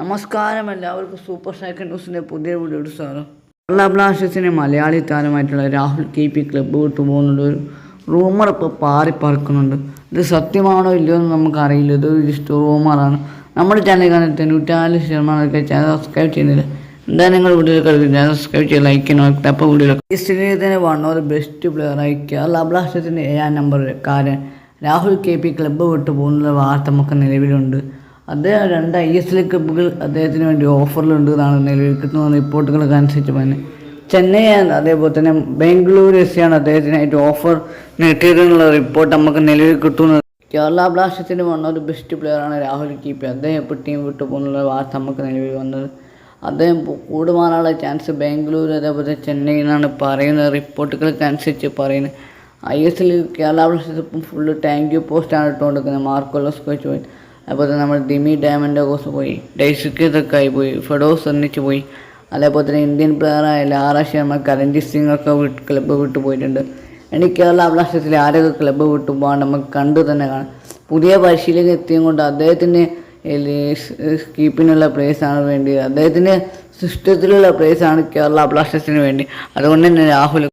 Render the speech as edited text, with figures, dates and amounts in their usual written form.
നമസ്കാരം, എല്ലാവർക്കും super second ന്യൂസിൻ്റെ പുതിയ വീഡിയോ സാറ്. കേരള ബ്ലാസ്റ്റേഴ്സിനെ മലയാളി താരമായിട്ടുള്ള രാഹുൽ KP ക്ലബ്ബ് വിട്ടു പോകുന്നുണ്ട്. ഒരു റൂമർ ഇപ്പോൾ പറക്കുന്നുണ്ട്. ഇത് സത്യമാണോ ഇല്ലയോ എന്ന് നമുക്കറിയില്ല. ഇത് ജസ്റ്റ് റൂമറാണ്. നമ്മുടെ ചാനൽ കാണാൻ 94% ചാനൽ സബ്സ്ക്രൈബ് ചെയ്യുന്നില്ല. എന്തായാലും നിങ്ങൾ വീഡിയോ കളിക്കും, ചാനൽ സബ്സ്ക്രൈബ് ചെയ്യുക, ലൈക്ക് ചെയ്യണം. അപ്പോൾ വീഡിയോ ഈ സ്ഥിതിയിൽ വൺ ഓഫ് ബെസ്റ്റ് പ്ലെയറായി കേരള ബ്ലാസ്റ്റേഴ്സിൻ്റെ 7ാം നമ്പർക്കാരൻ രാഹുൽ KP ക്ലബ്ബ് വിട്ടു പോകുന്ന വാർത്ത നമുക്ക് നിലവിലുണ്ട്. അദ്ദേഹം 2 ISL ക്ലബ്ബുകൾ അദ്ദേഹത്തിന് വേണ്ടി ഓഫറിലുണ്ട് എന്നാണ് നിലവിൽ കിട്ടുന്ന റിപ്പോർട്ടുകളൊക്കെ അനുസരിച്ച് തന്നെ. ചെന്നൈ അതേപോലെ തന്നെ ബാംഗ്ലൂർ FC അദ്ദേഹത്തിനായിട്ട് ഓഫർ നേടിയതെന്നുള്ള റിപ്പോർട്ട് നമുക്ക് നിലവിൽ കിട്ടുന്നത്. കേരള ബ്ലാസ്റ്റേഴ്സിൻ്റെ വൺ ഓഫ് ബെസ്റ്റ് പ്ലെയറാണ് രാഹുൽ KP. അദ്ദേഹം ഇപ്പോൾ ടീം വിട്ടു പോകുന്നുള്ള വാർത്ത നമുക്ക് നിലവിൽ വന്നത്. അദ്ദേഹം കൂടുമാറാനുള്ള ചാൻസ് ബാംഗ്ലൂർ അതേപോലെ ചെന്നൈ എന്നാണ് പറയുന്നത്, റിപ്പോർട്ടുകൾക്ക് അനുസരിച്ച് പറയുന്നത്. ISL കേരള ബ്ലാസ്റ്റേഴ്സ് ഇപ്പം ഫുള്ള് താങ്ക് യു പോസ്റ്റാണ് ഇട്ടുകൊണ്ടിരിക്കുന്നത്. മാർക്കോലോസ് കോച്ച് പോയി, അതേപോലെ നമ്മൾ ദിമി ഡയമൻഡോസ് പോയി, ഡൈസുക്കിതൊക്കെ പോയി, ഫെഡോസ് ഒന്നിച്ച് പോയി, അതേപോലെ തന്നെ ഇന്ത്യൻ പ്ലെയറായ ലാറ ശർമ്മ, കരൺജിത് സിംഗ് ഒക്കെ ക്ലബ്ബ് വിട്ടു പോയിട്ടുണ്ട്. ഇനി കേരള ബ്ലാസ്റ്റേഴ്സിൽ ആരൊക്കെ ക്ലബ്ബ് വിട്ടു പോകാൻ നമുക്ക് കണ്ടു തന്നെ കാണാം. പുതിയ പരിശീലകൻ എത്തിയും കൊണ്ട് അദ്ദേഹത്തിന് കീപ്പിനുള്ള പ്ലേസാണ് വേണ്ടി, അദ്ദേഹത്തിൻ്റെ സിസ്റ്റത്തിലുള്ള പ്ലേസാണ് കേരള ബ്ലാസ്റ്റേഴ്സിന് വേണ്ടി. അതുകൊണ്ട് തന്നെ രാഹുൽ